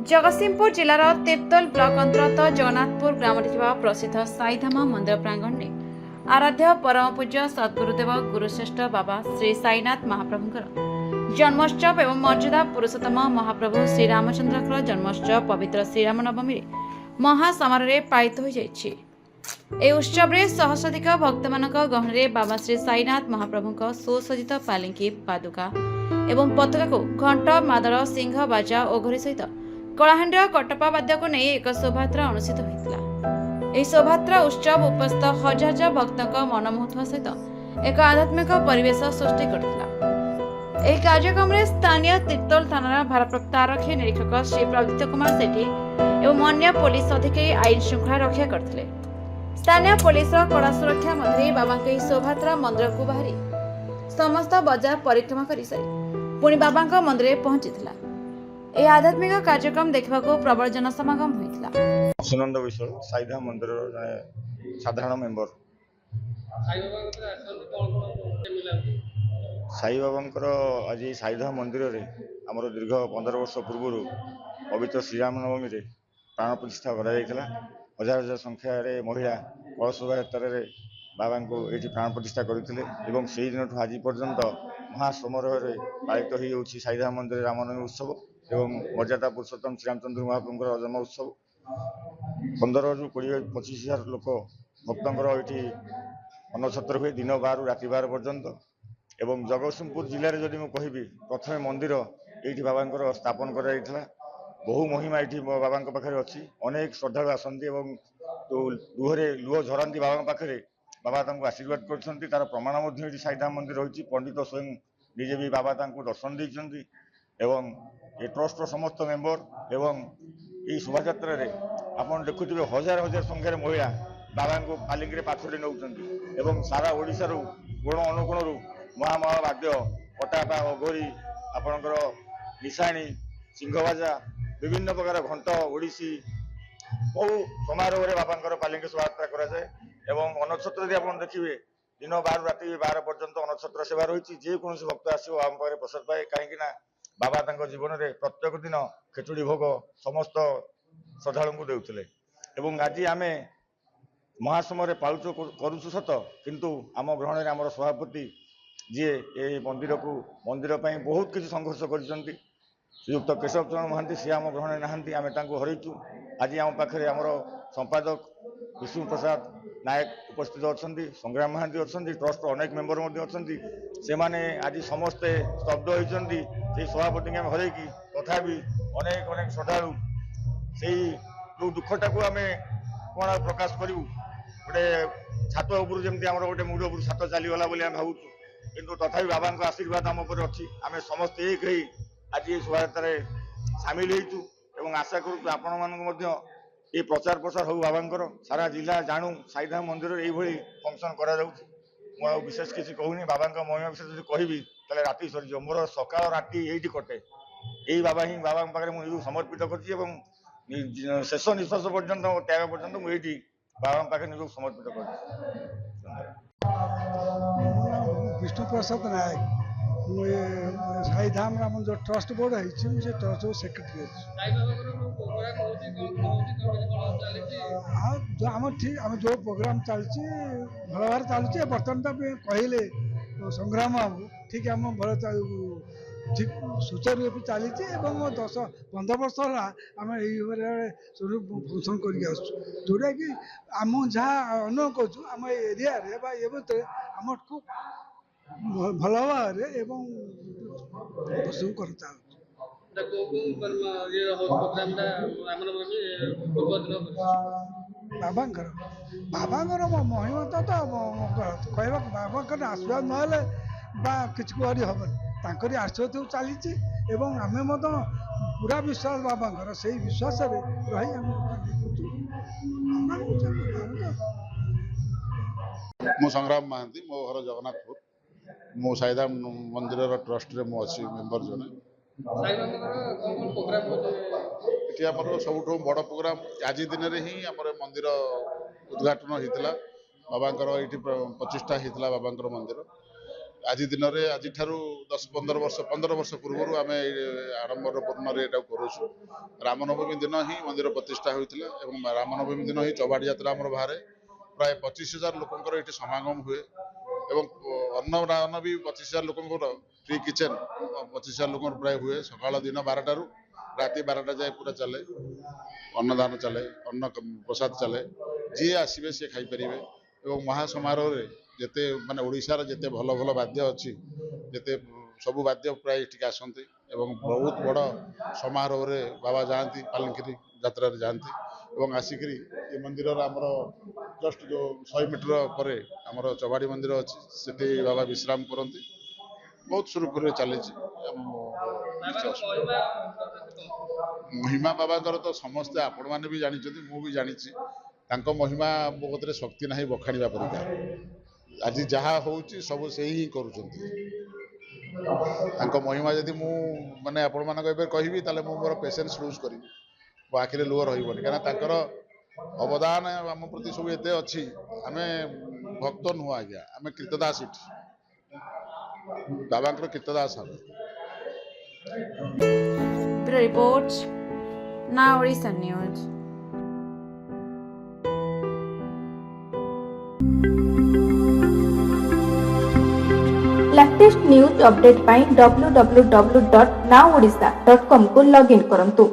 Jagatsinghpur जिलार Tirtol block अंतर्गत जगन्नाथपुर ग्राम प्रसिद्ध साईधाम मंदिर प्रांगण में आराध्य परम पूज्य सद्गुरुदेव गुरुश्रेष्ठ बाबा श्री साईनाथ महाप्रभुंकर जन्मोत्सव एवं मर्यादा पुरुषोत्तम महाप्रभु श्री रामचंद्र जन्मोत्सव पवित्र श्रीराम नवमी महासमारोह पालित हो जाइछि। ए उत्सव में सहस्राधिक भक्त मान गहन बाबा श्री साईनाथ महाप्रभु सुसज्जित पालिंकी पादुका एवं पताका को घंट मादल सिंह बाजा और घोरी सहित कलाहांडीर कटपा वाद्य को नहीं एक शोभायात्रा अनुष्ठित होता। यह शोभायात्रा उत्सव उपस्थित हजार हजार भक्तों मनमोहुवा सहित एक आध्यात्मिक परिवेश सृष्टि करथिला। ଏହି କାର୍ଯ୍ୟକ୍ରମରେ ସ୍ଥାନୀୟ ତିର୍ତ୍ତୋଲ ଥାନାର ଭାରପ୍ରାପ୍ତ ଆରକ୍ଷୀ ନିରୀକ୍ଷକ ଶ୍ରୀ ପ୍ରଦୀପ୍ତ କୁମାର ସେଠୀ ଏବଂ ଅନ୍ୟ ପୋଲିସ ଅଧିକାରୀ ଆଇନ ଶୃଙ୍ଖଳା ରକ୍ଷା କରିଥିଲେ। ସ୍ଥାନୀୟ ପୋଲିସର କଡ଼ା ସୁରକ୍ଷା ମଧ୍ୟରେ ବାବାଙ୍କ ଏହି ଶୋଭାଯାତ୍ରା ମନ୍ଦିରକୁ ବାହାରି ସମସ୍ତ ବଜାର ପରିକ୍ରମା କରିସାରି ପୁଣି ବାବାଙ୍କ ମନ୍ଦିରରେ ପହଞ୍ଚିଥିଲା। ଏହି ଆଧ୍ୟାତ୍ମିକ କାର୍ଯ୍ୟକ୍ରମ ଦେଖିବାକୁ ପ୍ରବଳ ଜନସମାଗମ ହୋଇଥିଲା। ସୁନନ୍ଦ ବିଶ୍ୱାଳ ସାଇଧାମ ମନ୍ଦିରର ଜଣେ ସାଧାରଣ ମେମ୍ବର। ସାଇ ବାବାଙ୍କର ଆଜି ସାଇଧାମ ମନ୍ଦିରରେ ଆମର ଦୀର୍ଘ 15 ବର୍ଷ ପୂର୍ବରୁ ପବିତ୍ର ଶ୍ରୀରାମ ନବମୀରେ ପ୍ରାଣ ପ୍ରତିଷ୍ଠା କରାଯାଇଥିଲା। ହଜାର ହଜାର ସଂଖ୍ୟାରେ ମହିଳା କଳସ ଶୋଭାଯାତ୍ରାରେ ବାବାଙ୍କୁ ଏଠି ପ୍ରାଣ ପ୍ରତିଷ୍ଠା କରିଥିଲେ ଏବଂ ସେହି ଦିନଠୁ ଆଜି ପର୍ଯ୍ୟନ୍ତ ମହାସମାରୋହରେ ପାଳିତ ହୋଇଯାଉଛି ସାଇଧାମ ମନ୍ଦିରରେ ରାମନବମୀ ଉତ୍ସବ ଏବଂ ମର୍ଯ୍ୟାଦା ପୁରୁଷୋତ୍ତମ ଶ୍ରୀରାମଚନ୍ଦ୍ର ମହାପ୍ରଭୁଙ୍କର ଜନ୍ମ ଉତ୍ସବ। 15ରୁ 25 ହଜାର ଲୋକ ଭକ୍ତଙ୍କର ଏଠି ଅନ୍ନଛତ୍ର ହୁଏ ଦିନ 12ରୁ ରାତି 12 ପର୍ଯ୍ୟନ୍ତ। ଏବଂ ଜଗତସିଂହପୁର ଜିଲ୍ଲାରେ ଯଦି ମୁଁ କହିବି ପ୍ରଥମେ ମନ୍ଦିର ଏଇଠି ବାବାଙ୍କର ସ୍ଥାପନ କରାଯାଇଥିଲା। ବହୁ ମହିମା ଏଠି ବାବାଙ୍କ ପାଖରେ ଅଛି। ଅନେକ ଶ୍ରଦ୍ଧାଳୁ ଆସନ୍ତି ଏବଂ ଲୁହରେ ଲୁହ ଝରାନ୍ତି ବାବାଙ୍କ ପାଖରେ। ବାବା ତାଙ୍କୁ ଆଶୀର୍ବାଦ କରିଛନ୍ତି। ତାର ପ୍ରମାଣ ମଧ୍ୟ ଏଠି ସାଇଧାମ ମନ୍ଦିର ରହିଛି। ପଣ୍ଡିତ ସ୍ୱୟଂ ନିଜେ ବି ବାବା ତାଙ୍କୁ ଦର୍ଶନ ଦେଇଛନ୍ତି ଏବଂ ଏ ଟ୍ରଷ୍ଟର ସମସ୍ତ ମେମ୍ବର ଏବଂ ଏହି ଶୋଭାଯାତ୍ରାରେ ଆପଣ ଦେଖୁଥିବେ ହଜାର ହଜାର ସଂଖ୍ୟାରେ ମହିଳା ବାବାଙ୍କୁ ପାଲିଙ୍କିରେ ପାଛୋଟି ନେଉଛନ୍ତି ଏବଂ ସାରା ଓଡ଼ିଶାରୁ କୋଣ ଅନୁକୋଣରୁ ମହାମହା ବାଦ୍ୟ ପଟାପା ଅଘୋରୀ ଆପଣଙ୍କର ନିଶାଣୀ ସିଂହବାଜା ବିଭିନ୍ନ ପ୍ରକାର ଘଣ୍ଟ ଓଡ଼ିଶୀ ବହୁ ସମାରୋହରେ ବାବାଙ୍କର ପାଲିଙ୍କି ଶୋଭାଯାତ୍ରା କରାଯାଏ ଏବଂ ଅନ୍ନଛତ୍ର ଯଦି ଆପଣ ଦେଖିବେ ଦିନ 12ରୁ ରାତି 12 ପର୍ଯ୍ୟନ୍ତ ଅନ୍ନଛତ୍ର ସେବା ରହିଛି। ଯେକୌଣସି ଭକ୍ତ ଆସିବ ବାବାଙ୍କ ପାଖରେ ପ୍ରସାଦ ପାଏ, କାହିଁକି ନା ବାବା ତାଙ୍କ ଜୀବନରେ ପ୍ରତ୍ୟେକ ଦିନ ଖେଚୁଡ଼ି ଭୋଗ ସମସ୍ତ ଶ୍ରଦ୍ଧାଳୁଙ୍କୁ ଦେଉଥିଲେ ଏବଂ ଆଜି ଆମେ ମହାସମୟରେ ପାଳୁଛୁ କରୁଛୁ ସତ, କିନ୍ତୁ ଆମ ଗ୍ରହଣରେ ଆମର ସଭାପତି ଯିଏ ଏହି ମନ୍ଦିର ପାଇଁ ବହୁତ କିଛି ସଂଘର୍ଷ କରିଛନ୍ତି ଶ୍ରୀଯୁକ୍ତ କେଶବ ଚରଣ ମହାନ୍ତି, ସିଏ ଆମ ଗ୍ରହଣରେ ନାହାନ୍ତି, ଆମେ ତାଙ୍କୁ ହରାଇଛୁ। ଆଜି ଆମ ପାଖରେ ଆମର ସମ୍ପାଦକ ବିଷ୍ଣୁ ପ୍ରସାଦ ନାୟକ ଉପସ୍ଥିତ ଅଛନ୍ତି, ସଂଗ୍ରାମ ମହାନ୍ତି ଅଛନ୍ତି, ଟ୍ରଷ୍ଟର ଅନେକ ମେମ୍ବର ମଧ୍ୟ ଅଛନ୍ତି। ସେମାନେ ଆଜି ସମସ୍ତେ ସ୍ତବ୍ଧ ହୋଇଛନ୍ତି ସେଇ ସଭାପତିଙ୍କୁ ଆମେ ହରାଇକି। ତଥାପି ଅନେକ ଅନେକ ଶ୍ରଦ୍ଧାଳୁ ସେଇ ଯେଉଁ ଦୁଃଖଟାକୁ ଆମେ କ'ଣ ଆଉ ପ୍ରକାଶ କରିବୁ। ଗୋଟେ ଛାତ ଉପରୁ ଯେମିତି ଆମର ଗୋଟେ ମୁଣ୍ଡ ଉପରୁ ଛାତ ଚାଲିଗଲା ବୋଲି ଆମେ ଭାବୁଛୁ, କିନ୍ତୁ ତଥାପି ବାବାଙ୍କ ଆଶୀର୍ବାଦ ଆମ ଉପରେ ଅଛି। ଆମେ ସମସ୍ତେ ଏକ ହେଇ ଆଜି ଏହି ଶୋଭାଯାତ୍ରାରେ ସାମିଲ ହେଇଛୁ ଏବଂ ଆଶା କରୁଛୁ ଆପଣମାନଙ୍କୁ ମଧ୍ୟ ଏ ପ୍ରଚାର ପ୍ରସାର ହଉ ବାବାଙ୍କର, ସାରା ଜିଲ୍ଲା ଜାଣୁ ସାଇଧାମ ମନ୍ଦିରରେ ଏଇଭଳି ଫଙ୍କସନ କରାଯାଉଛି। ମୁଁ ଆଉ ବିଶେଷ କିଛି କହୁନି। ବାବାଙ୍କ ମହିମା ବିଷୟରେ ଯଦି କହିବି ତାହେଲେ ରାତି ସରିଯିବ। ମୋର ସକାଳ ରାତି ଏଇଠି କଟେ। ଏଇ ବାବା ହିଁ ବାବାଙ୍କ ପାଖରେ ମୁଁ ନିଜକୁ ସମର୍ପିତ କରିଛି ଏବଂ ଶେଷ ନିଶ୍ୱାସ ପର୍ଯ୍ୟନ୍ତ ତ୍ୟାଗ ପର୍ଯ୍ୟନ୍ତ ମୁଁ ଏଇଠି ବାବାଙ୍କ ପାଖରେ ନିଜକୁ ସମର୍ପିତ କରିଛି। विष्णु प्रसाद नायक साईधाम राम जो ट्रस्ट बोर्ड है से ट्रस्ट सेक्रेटरी हाँ जो आम ठीक आम जो प्रोग्राम चलती भल भाव चलुचे। बर्तमान तो कहले संग्राम बाबू ठीक आम भल ठीक सुचारू रूप चली 10-15 वर्ष है आम यही फंक्शन कर जोटा कि आम जहाँ अनुभव करूँ आम एरिया ये भितर आम खूब भल भाव करता बाबांकर बाबांकर महिमा तो कह बाबांकर आशीर्वाद ना किसी करी हेन तांकरी आशीर्वाद चली आम पूरा विश्वास बाबांकर से विश्वास रही मु संग्राम महांती मो घर जगन्नाथपुर मो साईधाम मंदिर ट्रस्ट रे मु अच्छी मेंबर जने सब बड़ प्रोग्राम आज दिन में ही आम मंदिर उद्घाटन होता बाबांकर ये प्रतिष्ठा होता बाबांकर मंदिर ଆଜି ଦିନରେ ଆଜିଠାରୁ 10-15 ବର୍ଷ ପୂର୍ବରୁ ଆମେ ଆଡ଼ମ୍ବର ପୂର୍ଣ୍ଣରେ ଏଟାକୁ କରୁଛୁ। ରାମନବମୀ ଦିନ ହିଁ ମନ୍ଦିର ପ୍ରତିଷ୍ଠା ହୋଇଥିଲା ଏବଂ ରାମନବମୀ ଦିନ ହିଁ ଚବାଡ଼ି ଯାତ୍ରା ଆମର ବାହାରେ। ପ୍ରାୟ 25,000 ଲୋକଙ୍କର ଏଠି ସମାଗମ ହୁଏ ଏବଂ ଅନ୍ନଦାନ ବି 25,000 ଲୋକଙ୍କର ଫ୍ରି କିଚେନ୍ 25,000 ଲୋକଙ୍କର ପ୍ରାୟ ହୁଏ। ସକାଳ ଦିନ 12ଟାରୁ ରାତି 12ଟା ଯାଏ ପୁରା ଚାଲେ, ଅନ୍ନଦାନ ଚାଲେ, ଅନ୍ନ ପ୍ରସାଦ ଚାଲେ, ଯିଏ ଆସିବେ ସିଏ ଖାଇପାରିବେ ଏବଂ ମହାସମାରୋହରେ ଯେତେ ମାନେ ଓଡ଼ିଶାର ଯେତେ ଭଲ ଭଲ ବାଦ୍ୟ ଅଛି ଯେତେ ସବୁ ବାଦ୍ୟ ପ୍ରାୟ ଏଠିକି ଆସନ୍ତି ଏବଂ ବହୁତ ବଡ଼ ସମାରୋହରେ ବାବା ଯାଆନ୍ତି, ପାଲଙ୍କିରେ ଯାତ୍ରାରେ ଯାଆନ୍ତି ଏବଂ ଆସିକିରି ଏ ମନ୍ଦିରର ଆମର ଜଷ୍ଟ ଯେଉଁ 100 ମିଟର ପରେ ଆମର ଚବାଡ଼ି ମନ୍ଦିର ଅଛି, ସେଠି ବାବା ବିଶ୍ରାମ କରନ୍ତି। ବହୁତ ସୁରୁଖୁରୁରେ ଚାଲିଛି। ମହିମା ବାବାଙ୍କର ତ ସମସ୍ତେ ଆପଣମାନେ ବି ଜାଣିଛନ୍ତି, ମୁଁ ବି ଜାଣିଛି। ତାଙ୍କ ମହିମା ମୋ କତିରେ ଶକ୍ତି ନାହିଁ ବଖାଣିବା ପରିକା। ଆଜି ଯାହା ହେଉଛି ସବୁ ସେଇ ହିଁ କରୁଛନ୍ତି। ତାଙ୍କ ମହିମା ଯଦି ମୁଁ ମାନେ ଆପଣମାନଙ୍କ ଏବେ କହିବି ତାହେଲେ ମୁଁ ମୋର ପେସେନ୍ସ ଲୁଜ୍ କରିବି, ମୋ ଆଖିରେ ଲୁହ ରହିବନି, କାରଣ ତାଙ୍କର ଅବଦାନ ଆମ ପ୍ରତି ସବୁ ଏତେ ଅଛି। ଆମେ ଭକ୍ତ ନୁହଁ ଆଜ୍ଞା, ଆମେ କୀର୍ତ୍ତଦାସ ଏଠି, ବାବାଙ୍କର କୀର୍ତ୍ତଦାସ ଆମେ। Bureau Report, Now Odisha News. Latest news update पाई www.nowodisha.com को लॉगिन करंतु।